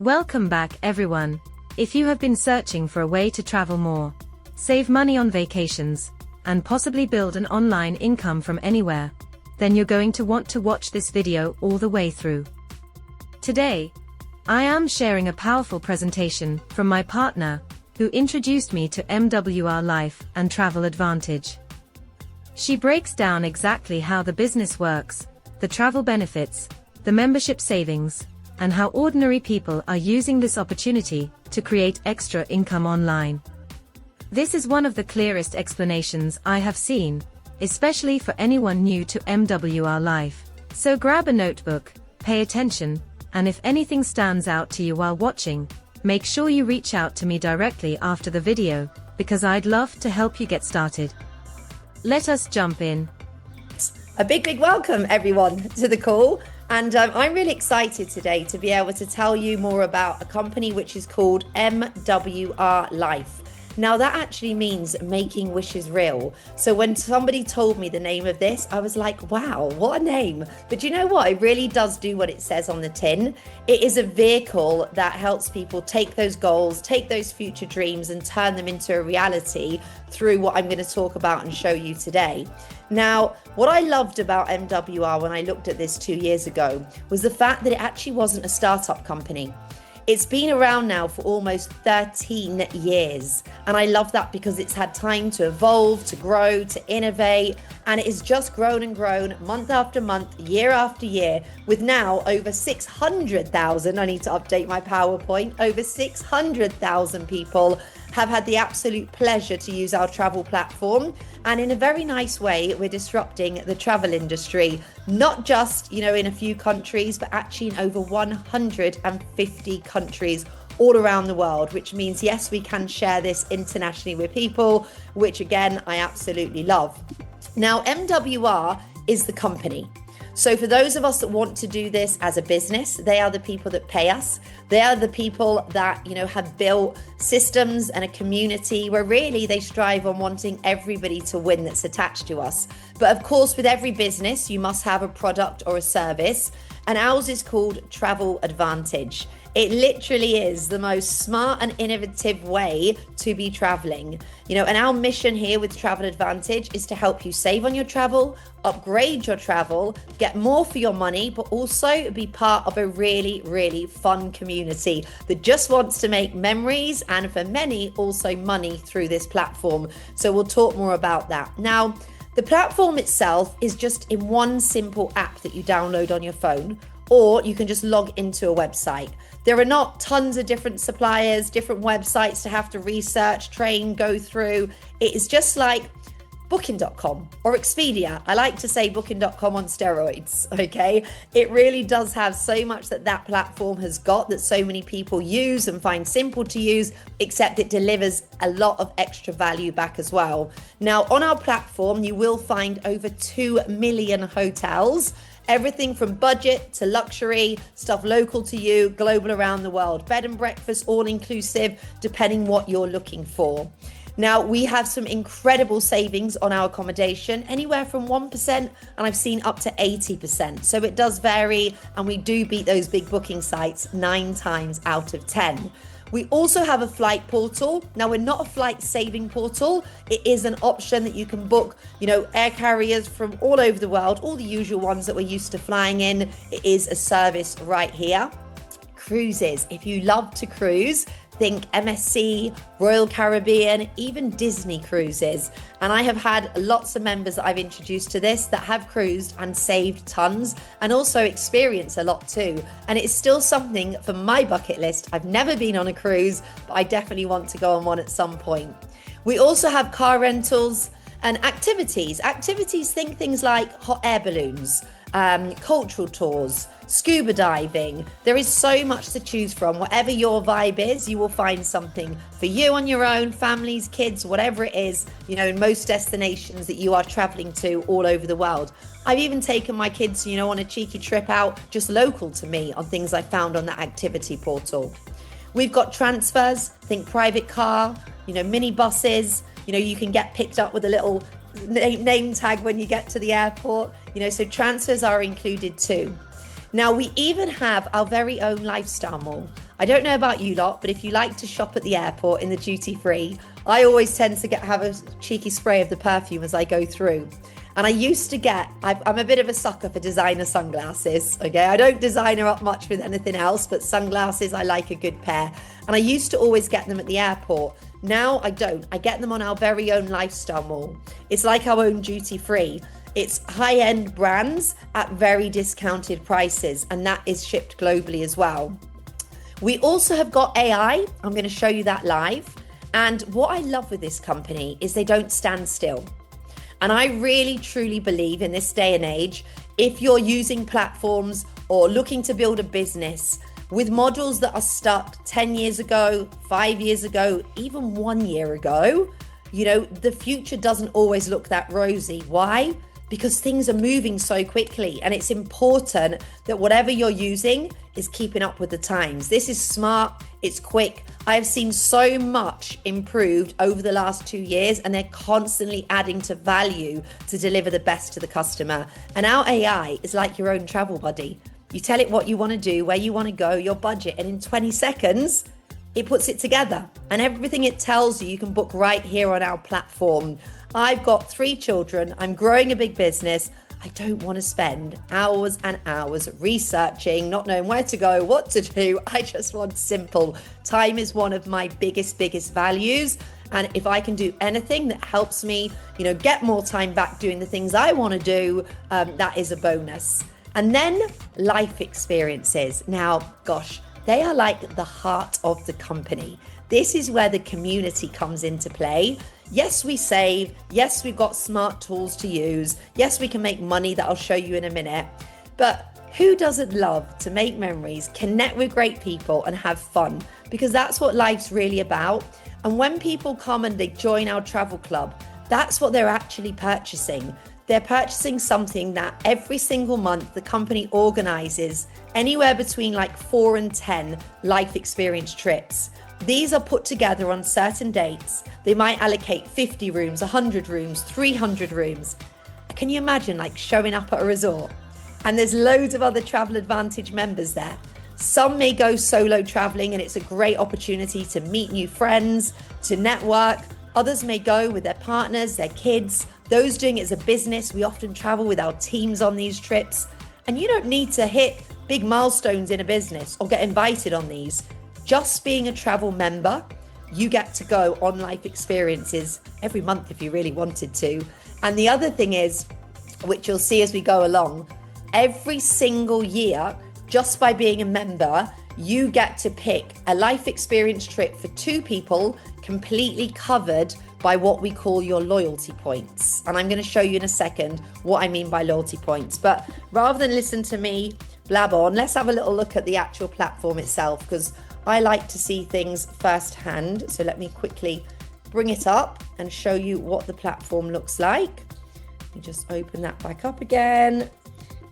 Welcome back, everyone. If you have been searching for a way to travel more, save money on vacations, and possibly build an online income from anywhere, then you're going to want to watch this video all the way through. Today, I am sharing a powerful presentation from my partner, who introduced me to MWR Life and Travel Advantage. She breaks down exactly how the business works, the travel benefits, the membership savings, and how ordinary people are using this opportunity to create extra income online. This is one of the clearest explanations I have seen, especially for anyone new to MWR Life. So grab a notebook, pay attention, and if anything stands out to you while watching, make sure you reach out to me directly after the video, because I'd love to help you get started. Let us jump in. A big welcome, everyone, to the call. And I'm really excited today to be able to tell you more about a company which is called MWR Life. Now, that actually means making wishes real. So when somebody told me the name of this, I was like, wow, what a name. But you know what? It really does do what it says on the tin. It is a vehicle that helps people take those goals, take those future dreams, and turn them into a reality through what I'm going to talk about and show you today. Now, what I loved about MWR when I looked at this 2 years ago was the fact that it actually wasn't a startup company. It's been around now for almost 13 years. And I love that because it's had time to evolve, to grow, to innovate. And it has just grown and grown month after month, year after year, with now over 600,000, I need to update my PowerPoint, over 600,000 people have had the absolute pleasure to use our travel platform. And in a very nice way, we're disrupting the travel industry, not just, in a few countries, but actually in over 150 countries all around the world, which means, yes, we can share this internationally with people, which again, I absolutely love. Now, MWR is the company. So for those of us that want to do this as a business, they are the people that pay us. They are the people that, have built systems and a community where really they strive on wanting everybody to win that's attached to us. But of course, with every business, you must have a product or a service, and ours is called Travel Advantage. It literally is the most smart and innovative way to be traveling. And our mission here with Travel Advantage is to help you save on your travel, upgrade your travel, get more for your money, but also be part of a really, really fun community that just wants to make memories and for many also money through this platform. So we'll talk more about that. Now, the platform itself is just in one simple app that you download on your phone, or you can just log into a website. There are not tons of different suppliers, different websites to have to research, train, go through. It is just like Booking.com or Expedia. I like to say Booking.com on steroids, okay? It really does have so much that platform has got that so many people use and find simple to use, except it delivers a lot of extra value back as well. Now, on our platform, you will find over 2 million hotels, everything from budget to luxury, stuff local to you, global around the world, bed and breakfast, all inclusive, depending what you're looking for. Now, we have some incredible savings on our accommodation, anywhere from 1%, and I've seen up to 80%. So it does vary, and we do beat those big booking sites 9 times out of 10. We also have a flight portal. Now, we're not a flight saving portal. It is an option that you can book, air carriers from all over the world, all the usual ones that we're used to flying in. It is a service right here. Cruises. If you love to cruise, think MSC, Royal Caribbean, even Disney cruises. And I have had lots of members that I've introduced to this that have cruised and saved tons and also experienced a lot too. And it's still something for my bucket list. I've never been on a cruise, but I definitely want to go on one at some point. We also have car rentals and activities. Activities, think things like hot air balloons, cultural tours, scuba diving. There is so much to choose from. Whatever your vibe is, you will find something for you on your own, families, kids, whatever it is, in most destinations that you are traveling to all over the world. I've even taken my kids, on a cheeky trip out just local to me on things I found on that activity portal. We've got transfers, think private car, mini buses, you can get picked up with a little name tag when you get to the airport, so transfers are included too. Now, we even have our very own lifestyle mall. I don't know about you lot, but if you like to shop at the airport in the duty free, I always tend to have a cheeky spray of the perfume as I go through. And I used to I'm a bit of a sucker for designer sunglasses, okay? I don't designer up much with anything else, but sunglasses, I like a good pair. And I used to always get them at the airport. Now I don't. I get them on our very own lifestyle mall. It's like our own duty free. It's high-end brands at very discounted prices, and that is shipped globally as well. We also have got AI. I'm going to show you that live. And what I love with this company is they don't stand still. And I really, truly believe in this day and age, if you're using platforms or looking to build a business with models that are stuck 10 years ago, 5 years ago, even 1 year ago, the future doesn't always look that rosy. Why? Because things are moving so quickly, and it's important that whatever you're using is keeping up with the times. This is smart, it's quick. I have seen so much improved over the last 2 years, and they're constantly adding to value to deliver the best to the customer. And our AI is like your own travel buddy. You tell it what you want to do, where you want to go, your budget, and in 20 seconds, it puts it together. And everything it tells you, you can book right here on our platform. I've got 3 children. I'm growing a big business. I don't want to spend hours and hours researching, not knowing where to go, what to do. I just want simple. Time is one of my biggest values. And if I can do anything that helps me, get more time back doing the things I want to do, that is a bonus. And then life experiences. Now, gosh, they are like the heart of the company. This is where the community comes into play. Yes, we save. Yes, we've got smart tools to use. Yes, we can make money that I'll show you in a minute. But who doesn't love to make memories, connect with great people and have fun? Because that's what life's really about. And when people come and they join our travel club, that's what they're actually purchasing. They're purchasing something that every single month the company organizes anywhere between like 4 and 10 life experience trips. These are put together on certain dates. They might allocate 50 rooms, 100 rooms, 300 rooms. Can you imagine like showing up at a resort? And there's loads of other Travel Advantage members there. Some may go solo traveling and it's a great opportunity to meet new friends, to network. Others may go with their partners, their kids. Those doing it as a business, we often travel with our teams on these trips. And you don't need to hit big milestones in a business or get invited on these. Just being a travel member, you get to go on life experiences every month if you really wanted to. And the other thing is, which you'll see as we go along, every single year, just by being a member, you get to pick a life experience trip for 2 people, completely covered by what we call your loyalty points. And I'm going to show you in a second what I mean by loyalty points. But rather than listen to me blab on, let's have a little look at the actual platform itself, because I like to see things firsthand. So let me quickly bring it up and show you what the platform looks like. Let me just open that back up again.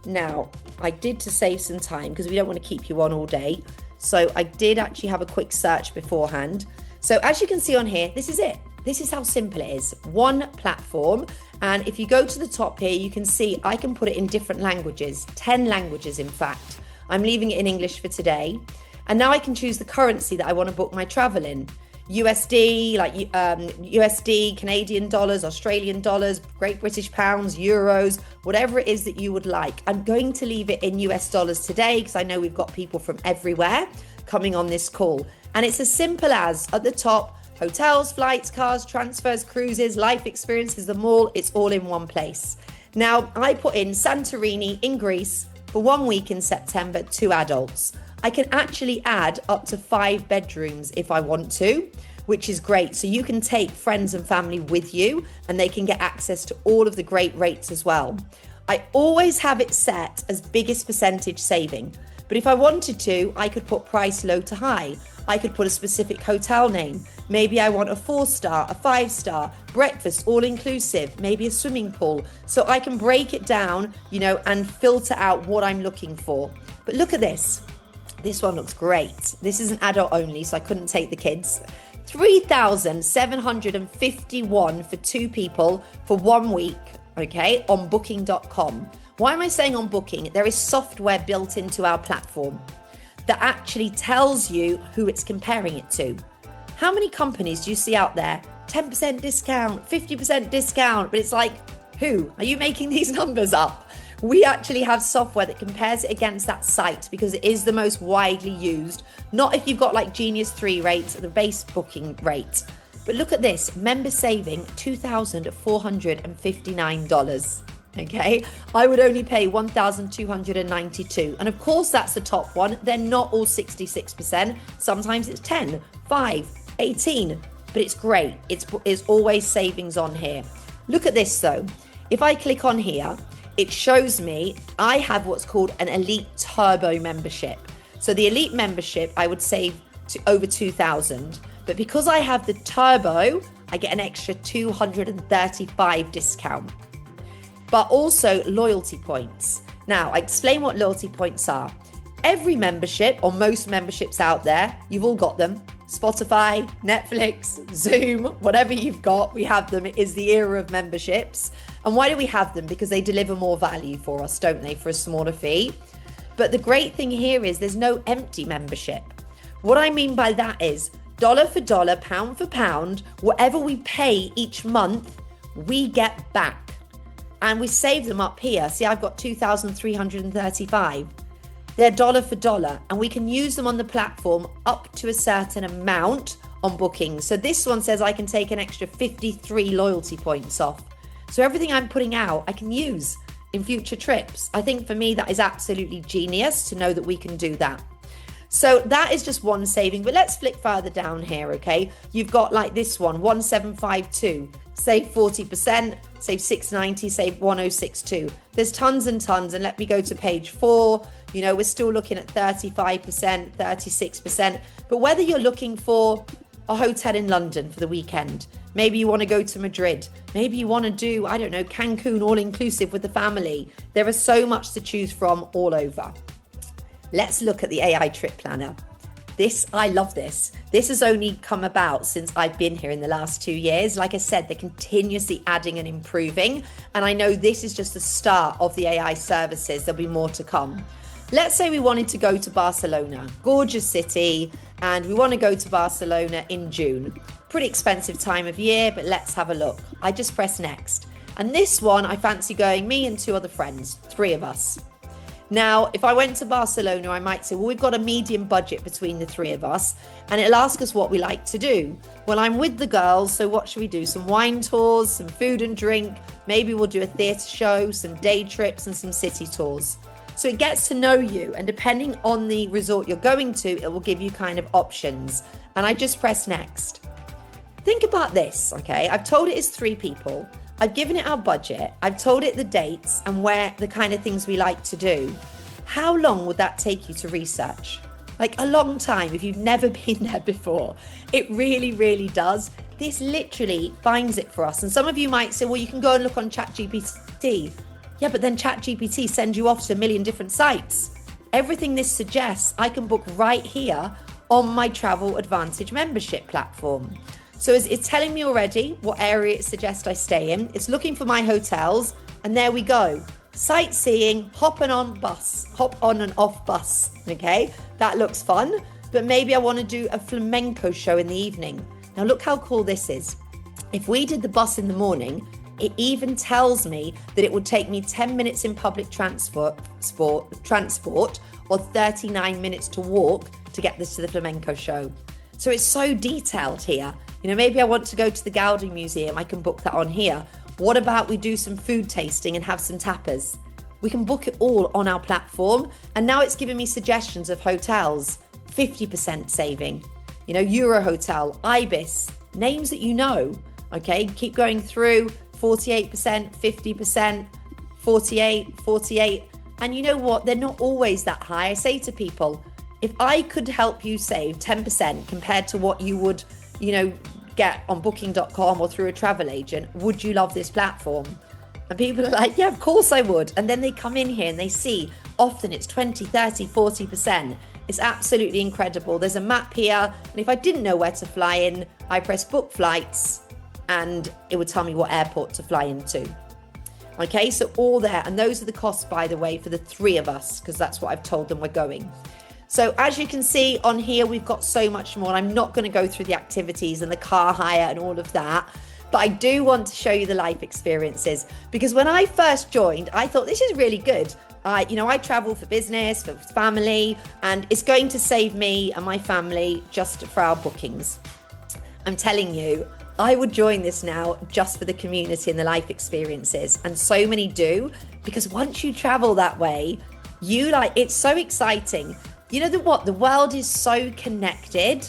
Now, I did, to save some time, because we don't want to keep you on all day. So I did actually have a quick search beforehand. So as you can see on here, this is it. This is how simple it is. One platform. And if you go to the top here, you can see I can put it in different languages, 10 languages, in fact. I'm leaving it in English for today. And now I can choose the currency that I want to book my travel in. USD, USD, Canadian dollars, Australian dollars, Great British pounds, euros, whatever it is that you would like. I'm going to leave it in US dollars today because I know we've got people from everywhere coming on this call. And it's as simple as, at the top, hotels, flights, cars, transfers, cruises, life experiences, the mall, it's all in one place. Now, I put in Santorini in Greece for 1 week in September, 2 adults. I can actually add up to 5 bedrooms if I want to, which is great. So you can take friends and family with you and they can get access to all of the great rates as well. I always have it set as biggest percentage saving. But if I wanted to, I could put price low to high. I could put a specific hotel name. Maybe I want a 4-star, a 5-star, breakfast, all inclusive, maybe a swimming pool. So I can break it down, and filter out what I'm looking for. But look at this. This one looks great. This is an adult only, so I couldn't take the kids. 3,751 for 2 people for 1 week, okay, on booking.com. Why am I saying on Booking? There is software built into our platform. that actually tells you who it's comparing it to. How many companies do you see out there? 10% discount, 50% discount, but it's like, who? Are you making these numbers up? We actually have software that compares it against that site because it is the most widely used. Not if you've got like Genius 3 rates, the base booking rate. But look at this, member saving $2,459. Okay, I would only pay $1,292. And of course, that's the top one. They're not all 66%. Sometimes it's 10, 5, 18, but it's great. It's always savings on here. Look at this though. If I click on here, it shows me I have what's called an Elite Turbo membership. So the Elite membership, I would save to over 2,000. But because I have the Turbo, I get an extra 235 discount. But also loyalty points. Now, I explain what loyalty points are. Every membership, or most memberships out there, you've all got them. Spotify, Netflix, Zoom, whatever you've got, we have them. It is the era of memberships. And why do we have them? Because they deliver more value for us, don't they, for a smaller fee? But the great thing here is there's no empty membership. What I mean by that is dollar for dollar, pound for pound, whatever we pay each month, we get back. And we save them up here. See, I've got 2,335. They're dollar for dollar, and we can use them on the platform up to a certain amount on bookings. So this one says I can take an extra 53 loyalty points off. So everything I'm putting out, I can use in future trips. I think for me, that is absolutely genius to know that we can do that. So that is just one saving, but let's flick further down here, okay? You've got like this one, 1752, save 40%, save 690, save 1062. There's tons and tons, and let me go to page 4. You know, we're still looking at 35%, 36%, but whether you're looking for a hotel in London for the weekend, maybe you want to go to Madrid, maybe you want to do, I don't know, Cancun all-inclusive with the family. There is so much to choose from all over. Let's look at the AI trip planner. I love this. This has only come about since I've been here in the last 2 years. Like I said, they're continuously adding and improving. And I know this is just the start of the AI services. There'll be more to come. Let's say we wanted to go to Barcelona, gorgeous city, and we want to go to Barcelona in June. Pretty expensive time of year, but let's have a look. I just press next. And this one, I fancy going, me and 2 other friends, 3 of us. Now, if I went to Barcelona, I might say, well, we've got a medium budget between the 3 of us, and it'll ask us what we like to do. Well, I'm with the girls, so what should we do? Some wine tours, some food and drink, maybe we'll do a theatre show, some day trips, and some city tours. So it gets to know you, and depending on the resort you're going to, it will give you kind of options. And I just press next. Think about this, okay? I've told it is 3 people. I've given it our budget. I've told it the dates and where the kind of things we like to do. How long would that take you to research? Like a long time if you've never been there before. It really, really does. This literally finds it for us. And some of you might say, well, you can go and look on ChatGPT. Yeah, but then ChatGPT sends you off to a million different sites. Everything this suggests, I can book right here on my Travel Advantage membership platform. So it's telling me already what area it suggests I stay in. It's looking for my hotels, and there we go. Sightseeing, hop on and off bus, okay? That looks fun, but maybe I want to do a flamenco show in the evening. Now look how cool this is. If we did the bus in the morning, it even tells me that it would take me 10 minutes in public transport or 39 minutes to walk to get this to the flamenco show. So it's so detailed here. You know, maybe I want to go to the Gaudi Museum. I can book that on here. What about we do some food tasting and have some tapas? We can book it all on our platform. And now it's giving me suggestions of hotels, 50% saving, you know, Euro Hotel, Ibis, names that you know, okay? Keep going through, 48%, 50%, 48. And you know what? They're not always that high. I say to people, if I could help you save 10% compared to what you would, you know, get on booking.com or through a travel agent, would you love this platform? And people are like, yeah, of course I would. And then they come in here and they see often it's 20, 30, 40%. It's absolutely incredible. There's a map here. And if I didn't know where to fly in, I press book flights and it would tell me what airport to fly into. Okay, so all there. And those are the costs, by the way, for the 3 of us, because that's what I've told them we're going. So as you can see on here, we've got so much more. I'm not going to go through the activities and the car hire and all of that, but I do want to show you the life experiences, because when I first joined, I thought this is really good. I travel for business, for family, and it's going to save me and my family just for our bookings. I'm telling you, I would join this now just for the community and the life experiences. And so many do, because once you travel that way, it's so exciting. You know the world is so connected,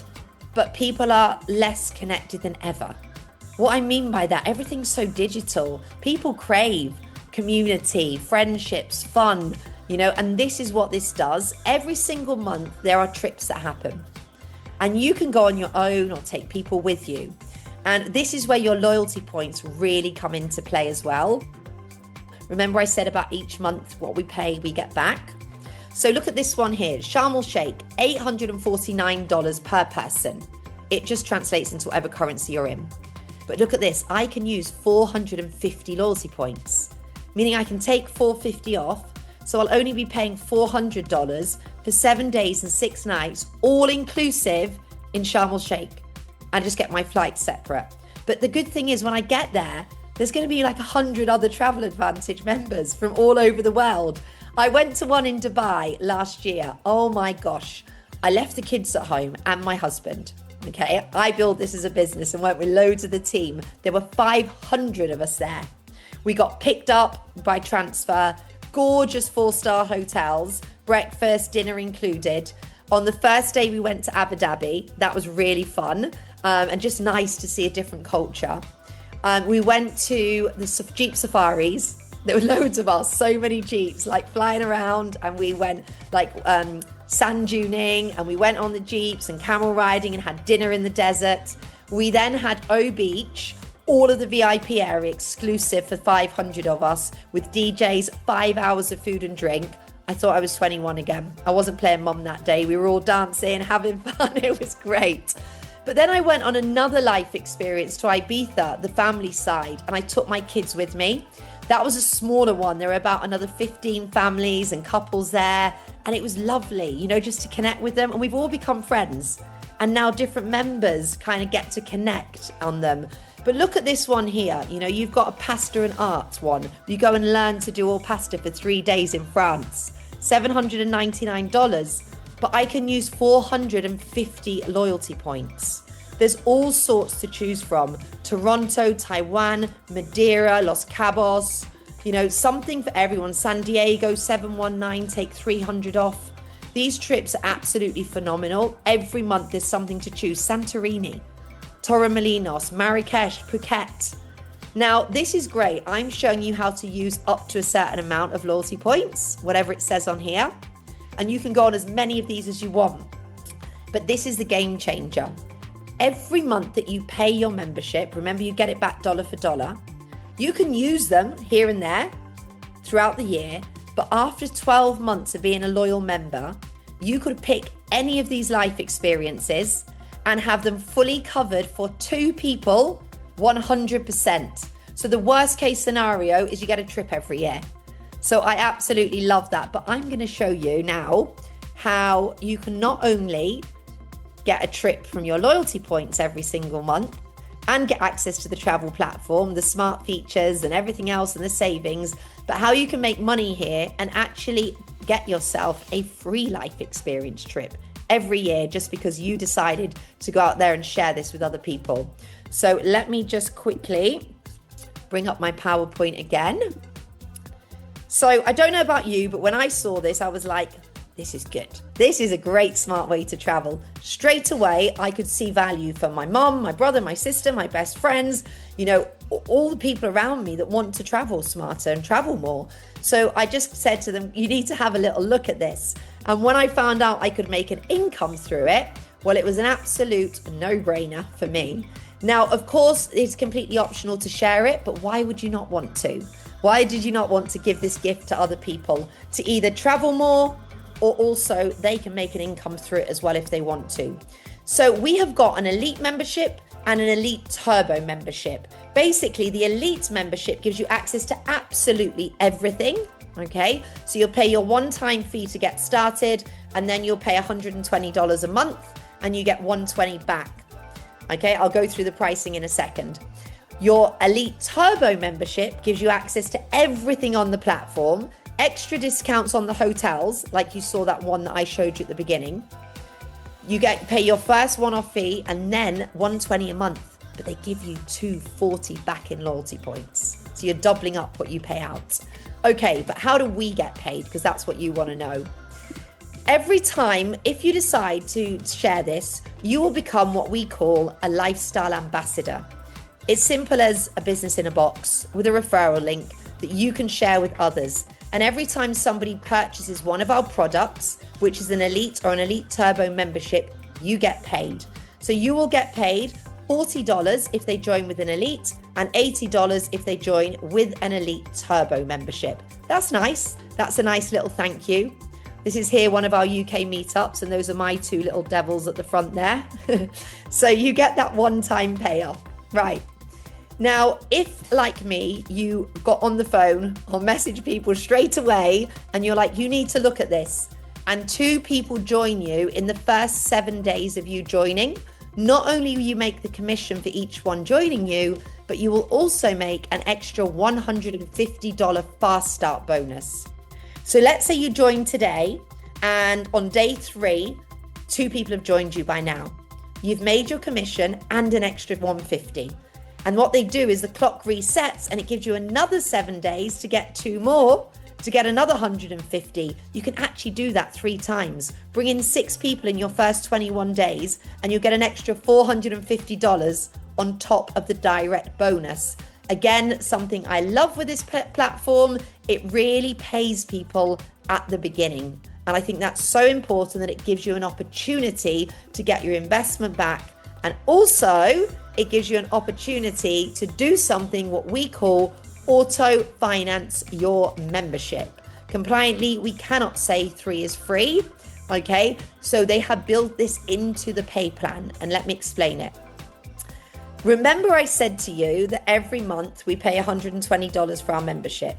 but people are less connected than ever. What I mean by that, everything's so digital. People crave community, friendships, fun, and this is what this does. Every single month, there are trips that happen. And you can go on your own or take people with you. And this is where your loyalty points really come into play as well. Remember I said about each month, what we pay, we get back. So look at this one here, Sharm el Sheikh, $849 per person. It just translates into whatever currency you're in. But look at this, I can use 450 loyalty points, meaning I can take 450 off. So I'll only be paying $400 for 7 days and 6 nights, all inclusive in Sharm el Sheikh. I just get my flights separate. But the good thing is when I get there, there's going to be like 100 other Travel Advantage members from all over the world. I went to one in Dubai last year. Oh my gosh. I left the kids at home and my husband. Okay, I built this as a business and went with loads of the team. There were 500 of us there. We got picked up by transfer, gorgeous 4-star hotels, breakfast, dinner included. On the first day we went to Abu Dhabi. That was really fun and just nice to see a different culture. We went to the Jeep safaris. There were loads of us, so many Jeeps, like flying around, and we went like sand duning, and we went on the Jeeps and camel riding and had dinner in the desert. We then had O Beach, all of the VIP area exclusive for 500 of us with DJs, 5 hours of food and drink. I thought I was 21 again. I wasn't playing mum that day. We were all dancing, having fun. It was great. But then I went on another life experience to Ibiza, the family side, and I took my kids with me. That was a smaller one. There were about another 15 families and couples there. And it was lovely, just to connect with them. And we've all become friends. And now different members kind of get to connect on them. But look at this one here. You've got a pasta and art one. You go and learn to do all pasta for 3 days in France. $799. But I can use 450 loyalty points. There's all sorts to choose from. Toronto, Taiwan, Madeira, Los Cabos, something for everyone. San Diego, 719, take 300 off. These trips are absolutely phenomenal. Every month there's something to choose. Santorini, Torremolinos, Marrakesh, Phuket. Now, this is great. I'm showing you how to use up to a certain amount of loyalty points, whatever it says on here. And you can go on as many of these as you want. But this is the game changer. Every month that you pay your membership, remember you get it back dollar for dollar, you can use them here and there throughout the year. But after 12 months of being a loyal member, you could pick any of these life experiences and have them fully covered for 2 people, 100%. So the worst case scenario is you get a trip every year. So I absolutely love that. But I'm going to show you now how you can not only get a trip from your loyalty points every single month and get access to the travel platform, the smart features and everything else and the savings, but how you can make money here and actually get yourself a free life experience trip every year just because you decided to go out there and share this with other people. So let me just quickly bring up my PowerPoint again. So I don't know about you, but when I saw this, I was like, this is good. This is a great smart way to travel. Straight away, I could see value for my mom, my brother, my sister, my best friends, all the people around me that want to travel smarter and travel more. So I just said to them, you need to have a little look at this. And when I found out I could make an income through it, well, it was an absolute no-brainer for me. Now, of course, it's completely optional to share it, but why would you not want to? Why did you not want to give this gift to other people to either travel more, or also they can make an income through it as well if they want to? So we have got an elite membership and an elite turbo membership. Basically, the elite membership gives you access to absolutely everything. Okay, so you'll pay your one-time fee to get started, and then you'll pay $120 a month and you get $120 back. Okay, I'll go through the pricing in a second. Your Elite Turbo membership gives you access to everything on the platform, extra discounts on the hotels, like you saw that one that I showed you at the beginning. You pay your first one-off fee and then $120 a month, but they give you $240 back in loyalty points. So you're doubling up what you pay out. Okay, but how do we get paid? Because that's what you want to know. Every time, if you decide to share this, you will become what we call a lifestyle ambassador. It's simple as a business in a box with a referral link that you can share with others. And every time somebody purchases one of our products, which is an Elite or an Elite Turbo membership, you get paid. So you will get paid $40 if they join with an Elite and $80 if they join with an Elite Turbo membership. That's nice. That's a nice little thank you. This is here one of our UK meetups, and those are my two little devils at the front there. So you get that one-time payoff. Right. Now, if, like me, you got on the phone or message people straight away and you're like, you need to look at this, and 2 people join you in the first 7 days of you joining, not only will you make the commission for each one joining you, but you will also make an extra $150 fast start bonus. So let's say you join today and on day 3, 2 people have joined you by now. You've made your commission and an extra $150. And what they do is the clock resets and it gives you another 7 days to get 2 more, to get another $150. You can actually do that 3 times. Bring in 6 people in your first 21 days and you'll get an extra $450 on top of the direct bonus. Again, something I love with this platform, it really pays people at the beginning. And I think that's so important that it gives you an opportunity to get your investment back. And also, it gives you an opportunity to do something what we call auto finance your membership. Compliantly, we cannot say 3 is free. Okay, so they have built this into the pay plan, and let me explain it. Remember I said to you that every month we pay $120 for our membership,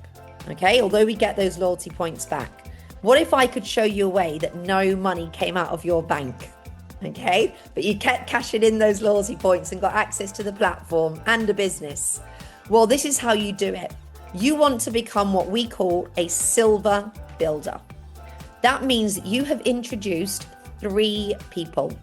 okay? Although we get those loyalty points back. What if I could show you a way that no money came out of your bank, okay? But you kept cashing in those loyalty points and got access to the platform and a business. Well, this is how you do it. You want to become what we call a silver builder. That means that you have introduced 3 people.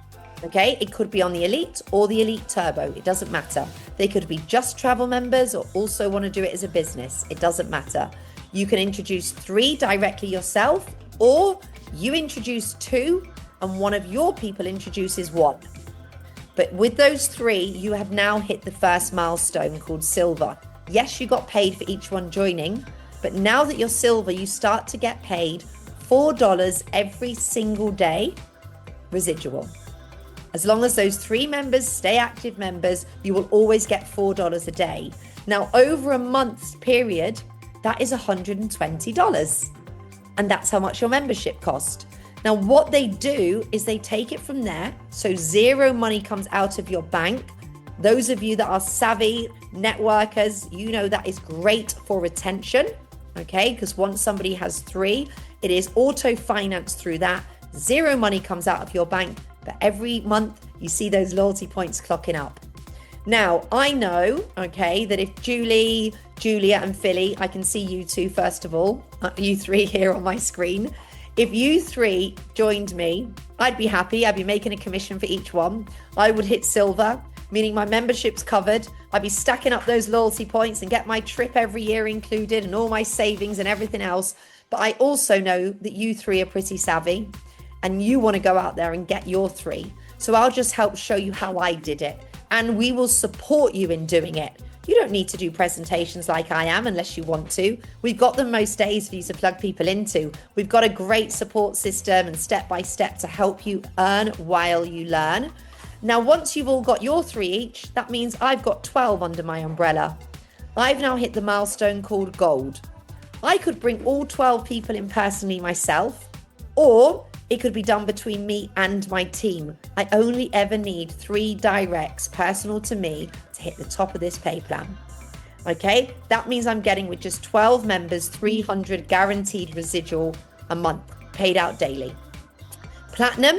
Okay, it could be on the Elite or the Elite Turbo. It doesn't matter. They could be just travel members or also want to do it as a business. It doesn't matter. You can introduce 3 directly yourself, or you introduce 2 and one of your people introduces 1. But with those 3, you have now hit the first milestone called silver. Yes, you got paid for each one joining, but now that you're silver, you start to get paid $4 every single day residual. As long as those 3 members stay active members, you will always get $4 a day. Now, over a month's period, that is $120. And that's how much your membership cost. Now, what they do is they take it from there. So 0 money comes out of your bank. Those of you that are savvy networkers, you know that is great for retention. Okay, because once somebody has 3, it is auto financed through that. 0 money comes out of your bank. But every month you see those loyalty points clocking up. Now, I know, okay, that if Julie, Julia and Philly, I can see you 2 first of all, you 3 here on my screen. If you 3 joined me, I'd be happy. I'd be making a commission for each one. I would hit silver, meaning my membership's covered. I'd be stacking up those loyalty points and get my trip every year included and all my savings and everything else. But I also know that you 3 are pretty savvy and you want to go out there and get your 3. So I'll just help show you how I did it. And we will support you in doing it. You don't need to do presentations like I am unless you want to. We've got them most days for you to plug people into. We've got a great support system and step-by-step to help you earn while you learn. Now, once you've all got your 3 each, that means I've got 12 under my umbrella. I've now hit the milestone called gold. I could bring all 12 people in personally myself, or it could be done between me and my team. I only ever need 3 directs personal to me to hit the top of this pay plan. Okay, that means I'm getting with just 12 members, 300 guaranteed residual a month, paid out daily. Platinum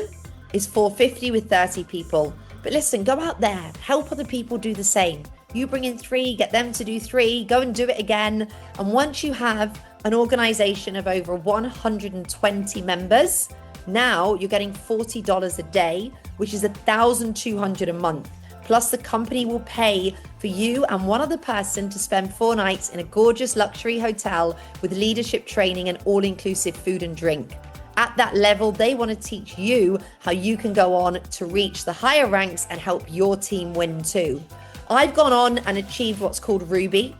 is 450 with 30 people. But listen, go out there, help other people do the same. You bring in 3, get them to do 3, go and do it again. And once you have an organization of over 120 members, now you're getting $40 a day, which is $1,200 a month. Plus the company will pay for you and one other person to spend 4 nights in a gorgeous luxury hotel with leadership training and all-inclusive food and drink. At that level, they want to teach you how you can go on to reach the higher ranks and help your team win too. I've gone on and achieved what's called Ruby.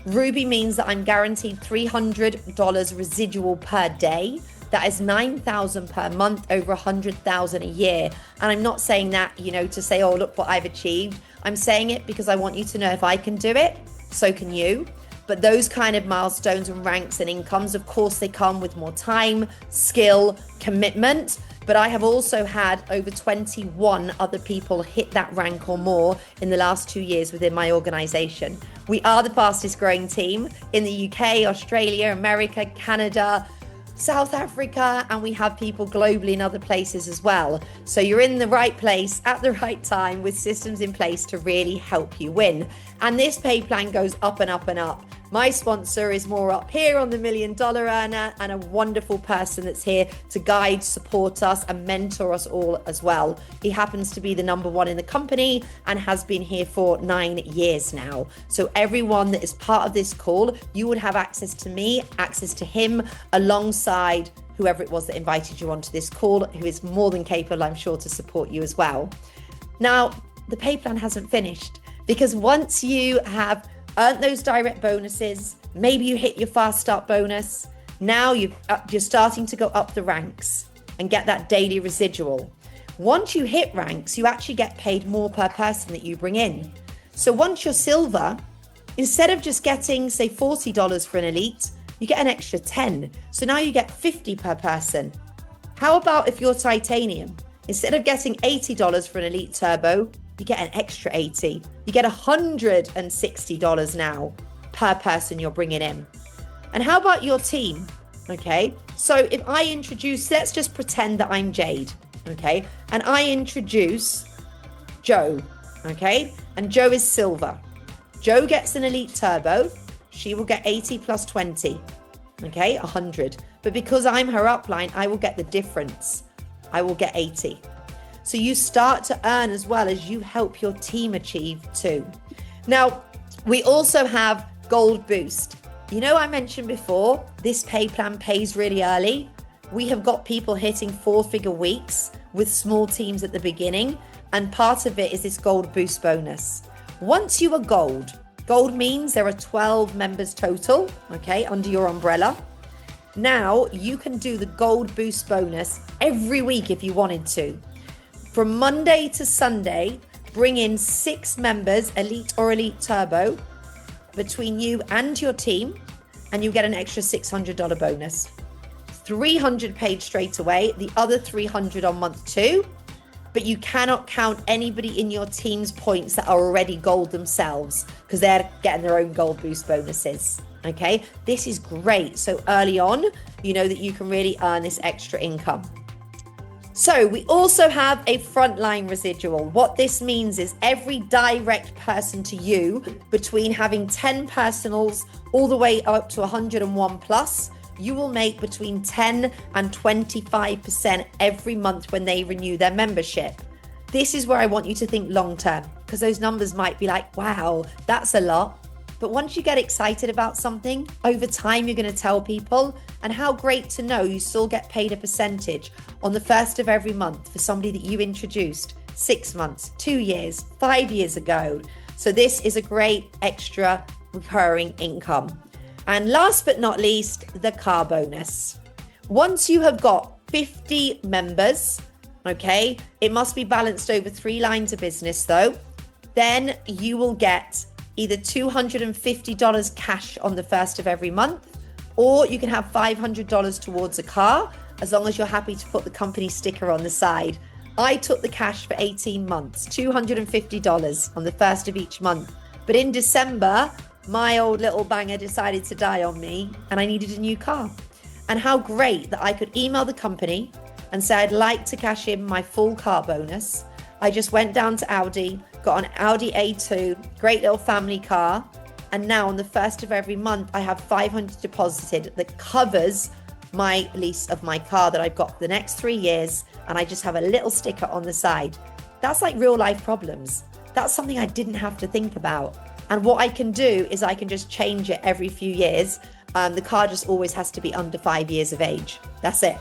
Ruby means that I'm guaranteed $300 residual per day. That is $9,000 per month, over $100,000 a year. And I'm not saying that, to say, oh, look what I've achieved. I'm saying it because I want you to know if I can do it, so can you. But those kind of milestones and ranks and incomes, of course, they come with more time, skill, commitment. But I have also had over 21 other people hit that rank or more in the last 2 years within my organization. We are the fastest growing team in the UK, Australia, America, Canada, South Africa, and we have people globally in other places as well. So you're in the right place at the right time with systems in place to really help you win. And this pay plan goes up and up and up. My sponsor is more up here on the $1 Million Earner, and a wonderful person that's here to guide, support us and mentor us all as well. He happens to be the number 1 in the company and has been here for 9 years now. So everyone that is part of this call, you would have access to me, access to him, alongside whoever it was that invited you onto this call, who is more than capable, I'm sure, to support you as well. Now, the pay plan hasn't finished, because once you have earned those direct bonuses, maybe you hit your fast start bonus, now you're starting to go up the ranks and get that daily residual. Once you hit ranks, you actually get paid more per person that you bring in. So once you're silver, instead of just getting, say, $40 for an elite, you get an extra 10. So now you get 50 per person. How about if you're titanium? Instead of getting $80 for an elite turbo, you get an extra 80. You get $160 now per person you're bringing in. And how about your team? Okay, so if I introduce, let's just pretend that I'm Jade, okay, and I introduce Joe, okay, and Joe is silver. Joe gets an elite turbo. She will get 80 plus 20, okay, 100. But because I'm her upline, I will get the difference. I will get 80. So you start to earn as well as you help your team achieve too. Now, we also have Gold Boost. I mentioned before, this pay plan pays really early. We have got people hitting 4-figure weeks with small teams at the beginning. And part of it is this Gold Boost bonus. Once you are gold means there are 12 members total, okay, under your umbrella. Now you can do the Gold Boost bonus every week if you wanted to. From Monday to Sunday, bring in 6 members, elite or elite turbo, between you and your team, and you get an extra $600 bonus. 300 paid straight away, the other 300 on month 2, but you cannot count anybody in your team's points that are already gold themselves, because they're getting their own Gold Boost bonuses. Okay, this is great. So early on, you know that you can really earn this extra income. So we also have a frontline residual. What this means is every direct person to you, between having 10 personals all the way up to 101 plus, you will make between 10 and 25% every month when they renew their membership. This is where I want you to think long term, because those numbers might be like, wow, that's a lot. But once you get excited about something, over time, you're going to tell people. And how great to know you still get paid a percentage on the first of every month for somebody that you introduced 6 months, 2 years, 5 years ago. So this is a great extra recurring income. And last but not least, the car bonus. Once you have got 50 members, okay, it must be balanced over 3 lines of business though, then you will get either $250 cash on the first of every month, or you can have $500 towards a car, as long as you're happy to put the company sticker on the side. I took the cash for 18 months, $250 on the first of each month. But in December, my old little banger decided to die on me and I needed a new car. And how great that I could email the company and say I'd like to cash in my full car bonus. I just went down to Audi, got an Audi A2, great little family car. And now on the first of every month, I have $500 deposited that covers my lease of my car that I've got for the next 3 years. And I just have a little sticker on the side. That's like real life problems. That's something I didn't have to think about. And what I can do is I can just change it every few years. The car just always has to be under 5 years of age. That's it.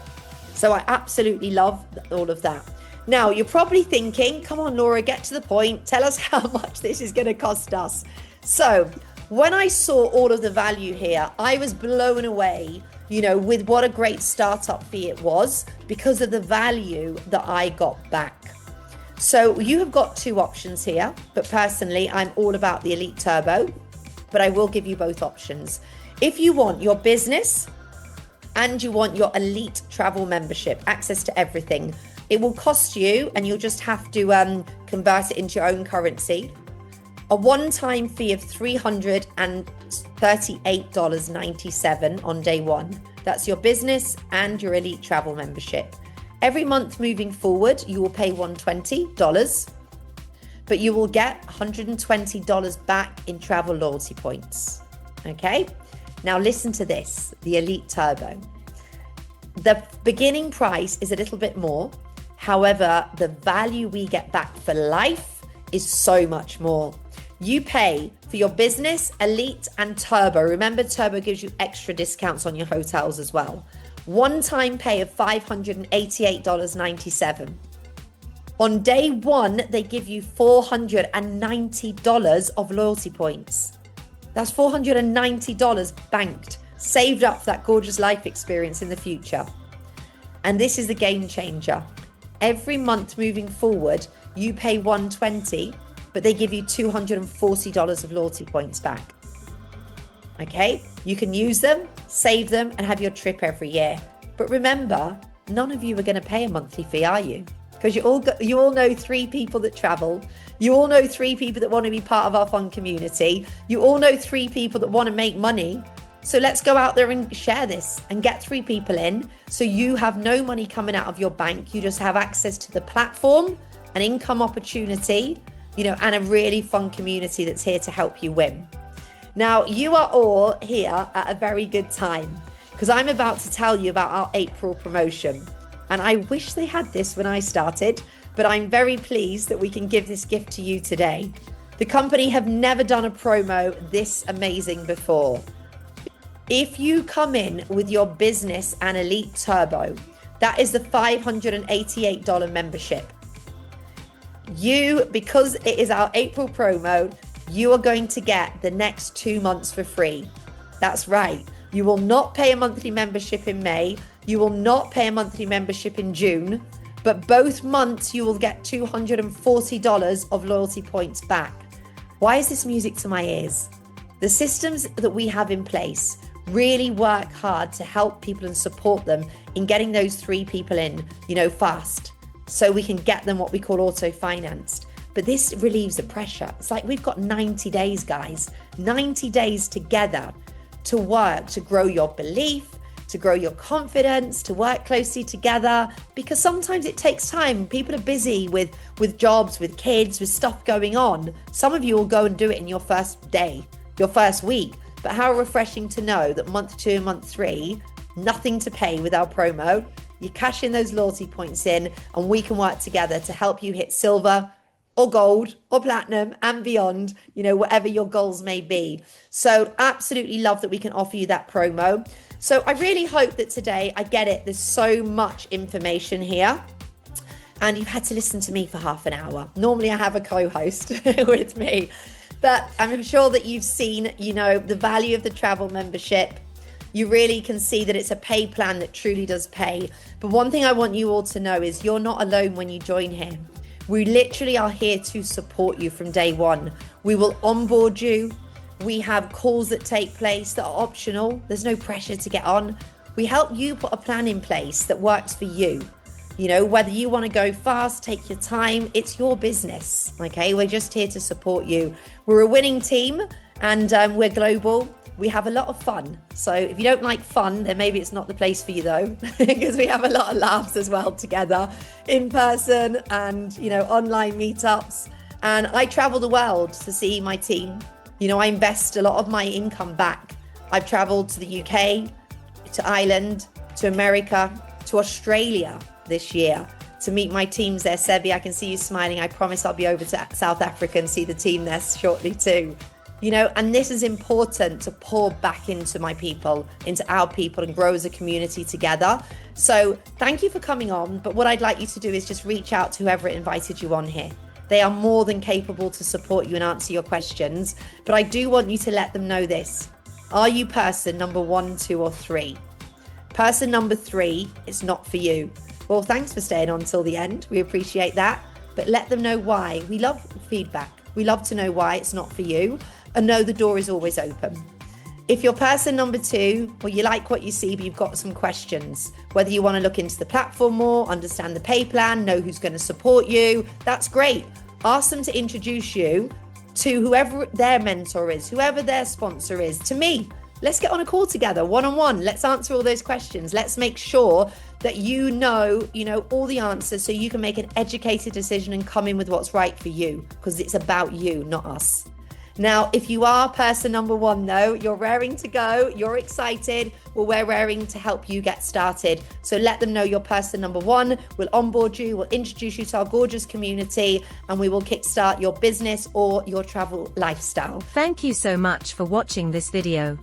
So I absolutely love all of that. Now, you're probably thinking, come on, Laura, get to the point. Tell us how much this is going to cost us. So when I saw all of the value here, I was blown away, with what a great startup fee it was because of the value that I got back. So you have got two options here, but personally, I'm all about the Elite Turbo, but I will give you both options. If you want your business and you want your Elite Travel membership, access to everything, it will cost you, and you'll just have to convert it into your own currency, a one-time fee of $338.97 on day one. That's your business and your Elite Travel membership. Every month moving forward, you will pay $120, but you will get $120 back in travel loyalty points. Okay? Now listen to this, the Elite Turbo. The beginning price is a little bit more. However, the value we get back for life is so much more. You pay for your business, Elite, and Turbo. Remember, Turbo gives you extra discounts on your hotels as well. One-time pay of $588.97. On day one, they give you $490 of loyalty points. That's $490 banked, saved up for that gorgeous life experience in the future. And this is the game changer. Every month moving forward, you pay $120, but they give you $240 of loyalty points back. Okay, you can use them, save them, and have your trip every year. But remember, none of you are going to pay a monthly fee, are you? Because you all know 3 people that travel. You all know 3 people that want to be part of our fun community. You all know 3 people that want to make money. So let's go out there and share this and get 3 people in. So you have no money coming out of your bank. You just have access to the platform, an income opportunity, and a really fun community that's here to help you win. Now, you are all here at a very good time because I'm about to tell you about our April promotion. And I wish they had this when I started, but I'm very pleased that we can give this gift to you today. The company have never done a promo this amazing before. If you come in with your business and Elite Turbo, that is the $588 membership. Because it is our April promo, you are going to get the next 2 months for free. That's right. You will not pay a monthly membership in May. You will not pay a monthly membership in June, but both months you will get $240 of loyalty points back. Why is this music to my ears? The systems that we have in place really work hard to help people and support them in getting those 3 people in, fast, so we can get them what we call auto-financed. But this relieves the pressure. It's like we've got 90 days, guys, 90 days together to work, to grow your belief, to grow your confidence, to work closely together, because sometimes it takes time. People are busy with jobs, with kids, with stuff going on. Some of you will go and do it in your first day, your first week. But how refreshing to know that month 2 and month 3, nothing to pay with our promo. You cash in those loyalty points in, and we can work together to help you hit silver or gold or platinum and beyond, whatever your goals may be. So absolutely love that we can offer you that promo. So I really hope that today, I get it, there's so much information here and you've had to listen to me for half an hour. Normally I have a co-host with me, but I'm sure that you've seen, the value of the travel membership. You really can see that it's a pay plan that truly does pay. But one thing I want you all to know is you're not alone when you join here. We literally are here to support you from day one. We will onboard you. We have calls that take place that are optional. There's no pressure to get on. We help you put a plan in place that works for you. Whether you want to go fast, take your time, it's your business. Okay, we're just here to support you. We're a winning team, And we're global. We have a lot of fun. So if you don't like fun, then maybe it's not the place for you though, because we have a lot of laughs as well together in person and, online meetups. And I travel the world to see my team. I invest a lot of my income back. I've traveled to the UK, to Ireland, to America, to Australia this year to meet my teams there. Sebi, I can see you smiling. I promise I'll be over to South Africa and see the team there shortly too. And this is important to pour back into my people, into our people, and grow as a community together. So thank you for coming on. But what I'd like you to do is just reach out to whoever invited you on here. They are more than capable to support you and answer your questions. But I do want you to let them know this. Are you person number 1, 2, or 3? Person number 3 is not for you. Well, thanks for staying on till the end. We appreciate that. But let them know why. We love feedback. We love to know why it's not for you. And know the door is always open. If you're person number 2, or you like what you see, but you've got some questions, whether you want to look into the platform more, understand the pay plan, know who's going to support you, that's great. Ask them to introduce you to whoever their mentor is, whoever their sponsor is, to me. Let's get on a call together, one-on-one. Let's answer all those questions. Let's make sure that you know all the answers so you can make an educated decision and come in with what's right for you, because it's about you, not us. Now, if you are person number 1, though, you're raring to go, you're excited, well, we're raring to help you get started. So let them know you're person number 1. We'll onboard you, we'll introduce you to our gorgeous community, and we will kickstart your business or your travel lifestyle. Thank you so much for watching this video.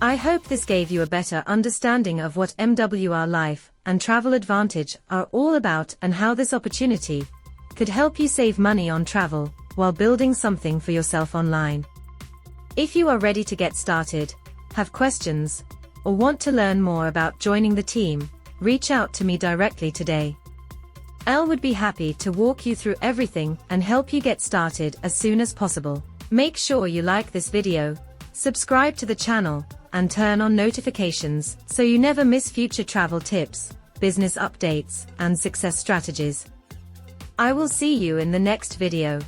I hope this gave you a better understanding of what MWR Life and Travel Advantage are all about and how this opportunity could help you save money on travel while building something for yourself online. If you are ready to get started, have questions, or want to learn more about joining the team, reach out to me directly today. Elle would be happy to walk you through everything and help you get started as soon as possible. Make sure you like this video, subscribe to the channel, and turn on notifications so you never miss future travel tips, business updates, and success strategies. I will see you in the next video.